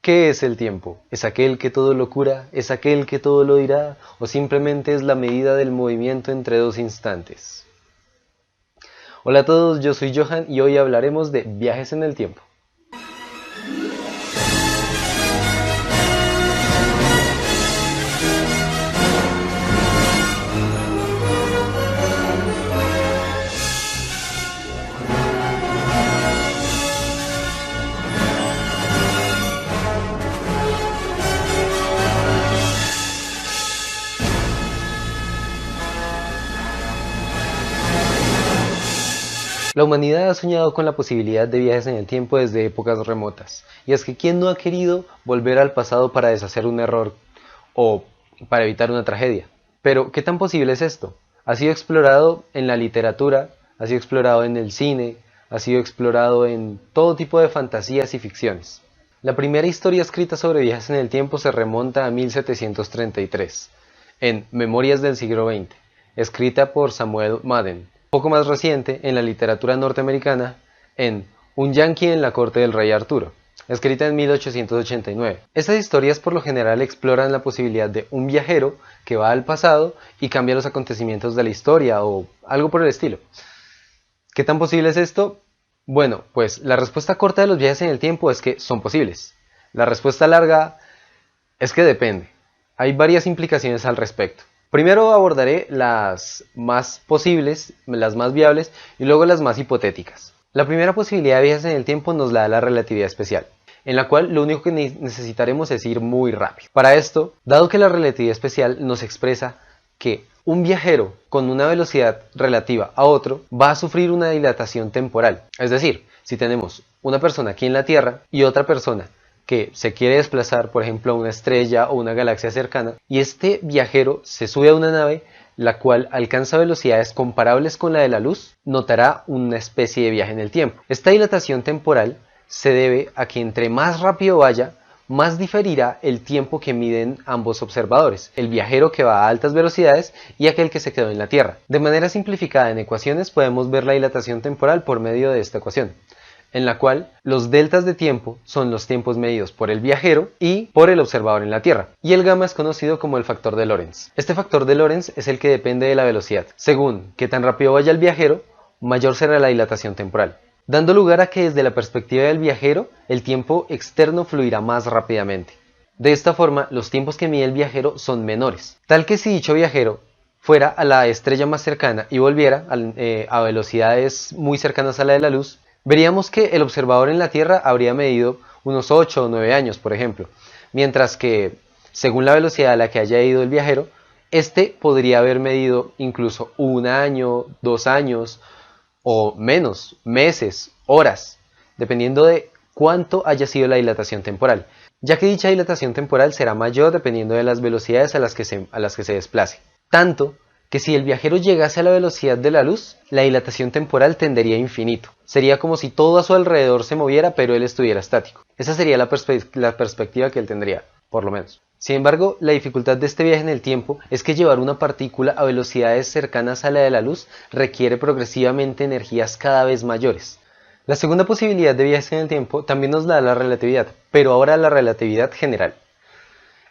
¿Qué es el tiempo? ¿Es aquel que todo lo cura? ¿Es aquel que todo lo dirá? ¿O simplemente es la medida del movimiento entre dos instantes? Hola a todos, yo soy Johan y hoy hablaremos de viajes en el tiempo. La humanidad ha soñado con la posibilidad de viajes en el tiempo desde épocas remotas. Y es que ¿quién no ha querido volver al pasado para deshacer un error o para evitar una tragedia? Pero, ¿qué tan posible es esto? Ha sido explorado en la literatura, ha sido explorado en el cine, ha sido explorado en todo tipo de fantasías y ficciones. La primera historia escrita sobre viajes en el tiempo se remonta a 1733, en Memorias del siglo XX, escrita por Samuel Madden. Poco más reciente, en la literatura norteamericana, en Un Yankee en la corte del rey Arturo, escrita en 1889. Estas historias por lo general exploran la posibilidad de un viajero que va al pasado y cambia los acontecimientos de la historia o algo por el estilo. ¿Qué tan posible es esto? Bueno, pues la respuesta corta de los viajes en el tiempo es que son posibles. La respuesta larga es que depende. Hay varias implicaciones al respecto. Primero abordaré las más posibles, las más viables y luego las más hipotéticas. La primera posibilidad de viajes en el tiempo nos la da la relatividad especial, en la cual lo único que necesitaremos es ir muy rápido. Para esto, dado que la relatividad especial nos expresa que un viajero con una velocidad relativa a otro va a sufrir una dilatación temporal. Es decir, si tenemos una persona aquí en la Tierra y otra persona que se quiere desplazar, por ejemplo, a una estrella o una galaxia cercana, y este viajero se sube a una nave, la cual alcanza velocidades comparables con la de la luz, notará una especie de viaje en el tiempo. Esta dilatación temporal se debe a que entre más rápido vaya, más diferirá el tiempo que miden ambos observadores, el viajero que va a altas velocidades y aquel que se quedó en la Tierra. De manera simplificada en ecuaciones podemos ver la dilatación temporal por medio de esta ecuación, en la cual los deltas de tiempo son los tiempos medidos por el viajero y por el observador en la Tierra, y el gamma es conocido como el factor de Lorentz. Este factor de Lorentz es el que depende de la velocidad. Según qué tan rápido vaya el viajero, mayor será la dilatación temporal, dando lugar a que desde la perspectiva del viajero, el tiempo externo fluirá más rápidamente. De esta forma, los tiempos que mide el viajero son menores, tal que si dicho viajero fuera a la estrella más cercana y volviera a velocidades muy cercanas a la de la luz, veríamos que el observador en la Tierra habría medido unos 8 o 9 años, por ejemplo, mientras que, según la velocidad a la que haya ido el viajero, este podría haber medido incluso 1 año, 2 años o menos, meses, horas, dependiendo de cuánto haya sido la dilatación temporal, ya que dicha dilatación temporal será mayor dependiendo de las velocidades a las que se desplace. Tanto que si el viajero llegase a la velocidad de la luz, la dilatación temporal tendería a infinito. Sería como si todo a su alrededor se moviera, pero él estuviera estático. Esa sería la perspectiva que él tendría, por lo menos. Sin embargo, la dificultad de este viaje en el tiempo es que llevar una partícula a velocidades cercanas a la de la luz requiere progresivamente energías cada vez mayores. La segunda posibilidad de viajes en el tiempo también nos la da la relatividad, pero ahora la relatividad general.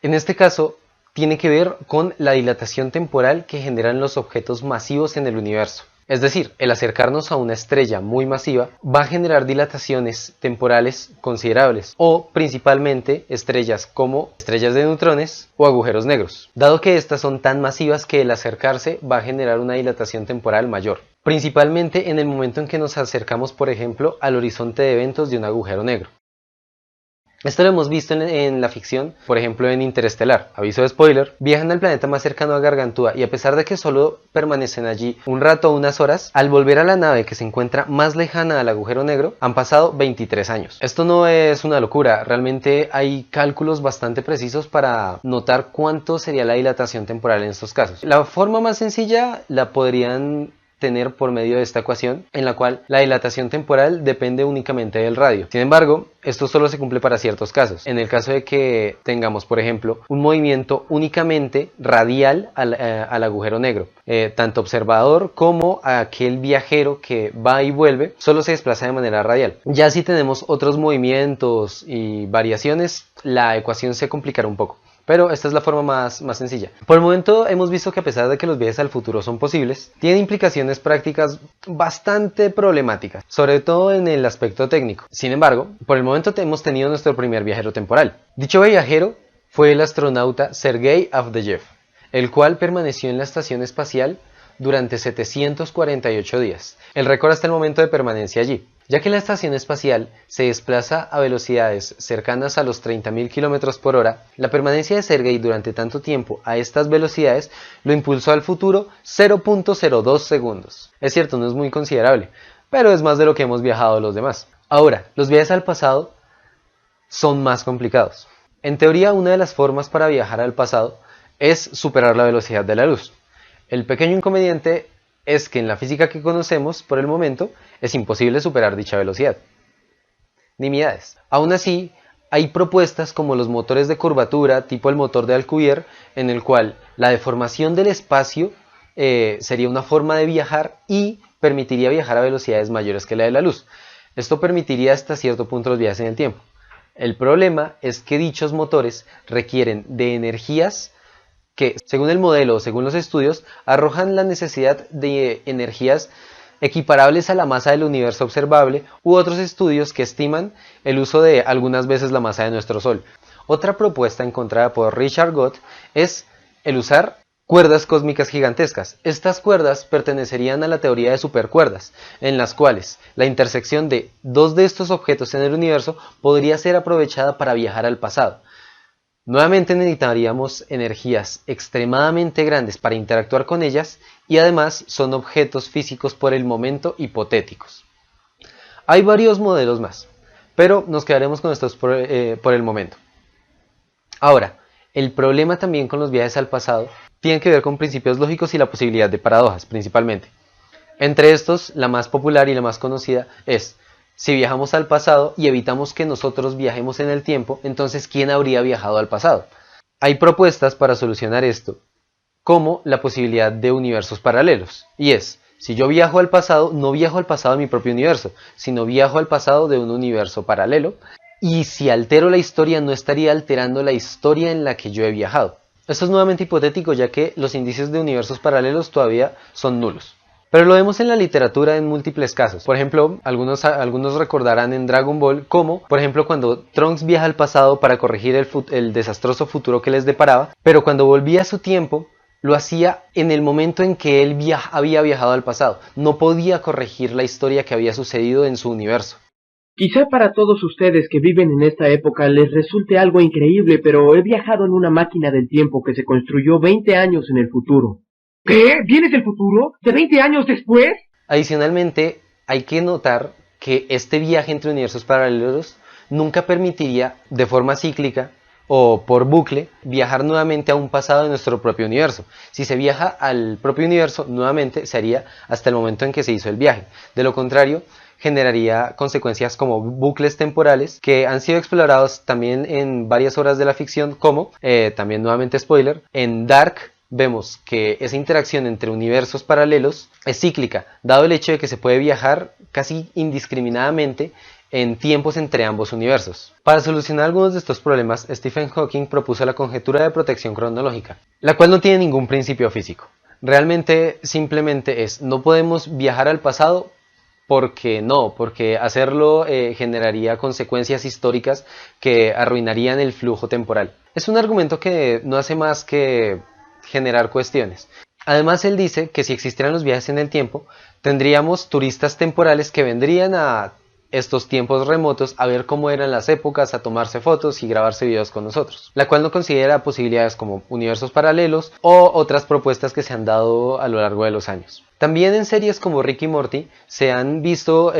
En este caso, tiene que ver con la dilatación temporal que generan los objetos masivos en el universo. Es decir, el acercarnos a una estrella muy masiva va a generar dilataciones temporales considerables, o principalmente estrellas como estrellas de neutrones o agujeros negros, dado que estas son tan masivas que el acercarse va a generar una dilatación temporal mayor, principalmente en el momento en que nos acercamos, por ejemplo, al horizonte de eventos de un agujero negro. Esto lo hemos visto en la ficción, por ejemplo en Interestelar. Aviso de spoiler: viajan al planeta más cercano a Gargantúa y a pesar de que solo permanecen allí un rato o unas horas, al volver a la nave que se encuentra más lejana al agujero negro, han pasado 23 años. Esto no es una locura, realmente hay cálculos bastante precisos para notar cuánto sería la dilatación temporal en estos casos. La forma más sencilla la podrían obtener por medio de esta ecuación, en la cual la dilatación temporal depende únicamente del radio. Sin embargo, esto solo se cumple para ciertos casos. En el caso de que tengamos, por ejemplo, un movimiento únicamente radial al agujero negro, tanto observador como aquel viajero que va y vuelve, solo se desplaza de manera radial. Ya si tenemos otros movimientos y variaciones, la ecuación se complicará un poco. Pero esta es la forma más sencilla. Por el momento hemos visto que a pesar de que los viajes al futuro son posibles, tienen implicaciones prácticas bastante problemáticas, sobre todo en el aspecto técnico. Sin embargo, por el momento hemos tenido nuestro primer viajero temporal. Dicho viajero fue el astronauta Sergei Avdeyev, el cual permaneció en la estación espacial durante 748 días, el récord hasta el momento de permanencia allí. Ya que la estación espacial se desplaza a velocidades cercanas a los 30.000 km por hora, la permanencia de Sergei durante tanto tiempo a estas velocidades lo impulsó al futuro 0.02 segundos. Es cierto, no es muy considerable, pero es más de lo que hemos viajado los demás. Ahora, los viajes al pasado son más complicados. En teoría, una de las formas para viajar al pasado es superar la velocidad de la luz. El pequeño inconveniente es que en la física que conocemos por el momento es imposible superar dicha velocidad. Nimiedades. Aún así, hay propuestas como los motores de curvatura tipo el motor de Alcubierre, en el cual la deformación del espacio sería una forma de viajar y permitiría viajar a velocidades mayores que la de la luz. Esto permitiría hasta cierto punto los viajes en el tiempo. El problema es que dichos motores requieren de energías que, según el modelo o según los estudios, arrojan la necesidad de energías equiparables a la masa del universo observable, u otros estudios que estiman el uso de algunas veces la masa de nuestro Sol. Otra propuesta encontrada por Richard Gott es el usar cuerdas cósmicas gigantescas. Estas cuerdas pertenecerían a la teoría de supercuerdas, en las cuales la intersección de dos de estos objetos en el universo podría ser aprovechada para viajar al pasado. Nuevamente necesitaríamos energías extremadamente grandes para interactuar con ellas y además son objetos físicos por el momento hipotéticos. Hay varios modelos más, pero nos quedaremos con estos por el momento. Ahora, el problema también con los viajes al pasado tiene que ver con principios lógicos y la posibilidad de paradojas principalmente. Entre estos, la más popular y la más conocida es: si viajamos al pasado y evitamos que nosotros viajemos en el tiempo, entonces ¿quién habría viajado al pasado? Hay propuestas para solucionar esto, como la posibilidad de universos paralelos. Y es, si yo viajo al pasado, no viajo al pasado de mi propio universo, sino viajo al pasado de un universo paralelo. Y si altero la historia, no estaría alterando la historia en la que yo he viajado. Esto es nuevamente hipotético, ya que los indicios de universos paralelos todavía son nulos. Pero lo vemos en la literatura en múltiples casos. Por ejemplo, algunos recordarán en Dragon Ball cómo, por ejemplo, cuando Trunks viaja al pasado para corregir el desastroso futuro que les deparaba, pero cuando volvía a su tiempo, lo hacía en el momento en que él había viajado al pasado. No podía corregir la historia que había sucedido en su universo. Quizá para todos ustedes que viven en esta época les resulte algo increíble, pero he viajado en una máquina del tiempo que se construyó 20 años en el futuro. ¿Qué? ¿Vienes del futuro? ¿De 20 años después? Adicionalmente, hay que notar que este viaje entre universos paralelos nunca permitiría, de forma cíclica o por bucle, viajar nuevamente a un pasado de nuestro propio universo. Si se viaja al propio universo, nuevamente se haría hasta el momento en que se hizo el viaje. De lo contrario, generaría consecuencias como bucles temporales que han sido explorados también en varias obras de la ficción, como, también nuevamente spoiler, en Dark vemos que esa interacción entre universos paralelos es cíclica, dado el hecho de que se puede viajar casi indiscriminadamente en tiempos entre ambos universos. Para solucionar algunos de estos problemas, Stephen Hawking propuso la conjetura de protección cronológica, la cual no tiene ningún principio físico. Realmente simplemente no podemos viajar al pasado porque hacerlo generaría consecuencias históricas que arruinarían el flujo temporal. Es un argumento que no hace más que generar cuestiones. Además, él dice que si existieran los viajes en el tiempo, tendríamos turistas temporales que vendrían a estos tiempos remotos a ver cómo eran las épocas, a tomarse fotos y grabarse videos con nosotros, la cual no considera posibilidades como universos paralelos o otras propuestas que se han dado a lo largo de los años. También en series como Rick y Morty se han visto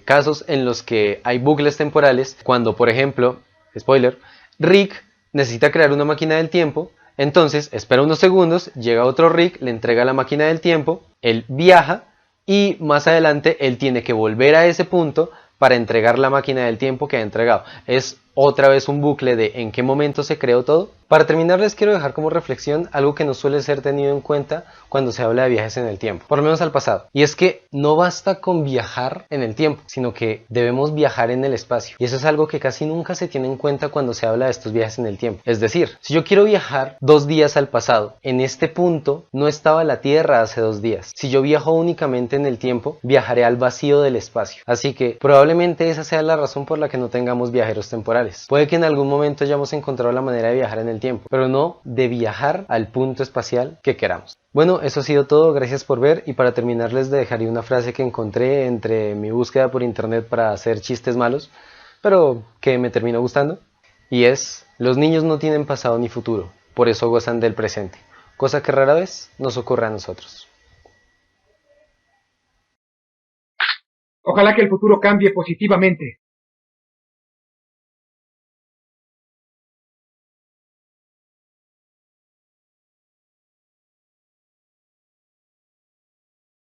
casos en los que hay bucles temporales, cuando por ejemplo, spoiler, Rick necesita crear una máquina del tiempo. Entonces espera unos segundos, llega otro Rick, le entrega la máquina del tiempo, él viaja, y más adelante él tiene que volver a ese punto para entregar la máquina del tiempo que ha entregado. Es otra vez un bucle de en qué momento se creó todo. Para terminar, les quiero dejar como reflexión algo que no suele ser tenido en cuenta cuando se habla de viajes en el tiempo, por lo menos al pasado, y es que no basta con viajar en el tiempo, sino que debemos viajar en el espacio, y eso es algo que casi nunca se tiene en cuenta cuando se habla de estos viajes en el tiempo. Es decir, si yo quiero viajar 2 días al pasado, en este punto no estaba la Tierra hace 2 días. Si yo viajo únicamente en el tiempo, viajaré al vacío del espacio, así que probablemente esa sea la razón por la que no tengamos viajeros temporales. Puede que en algún momento hayamos encontrado la manera de viajar en el tiempo, pero no de viajar al punto espacial que queramos. Bueno, eso ha sido todo, gracias por ver, y para terminar les dejaré una frase que encontré entre mi búsqueda por internet para hacer chistes malos, pero que me terminó gustando, y es: los niños no tienen pasado ni futuro, por eso gozan del presente, cosa que rara vez nos ocurre a nosotros. Ojalá que el futuro cambie positivamente.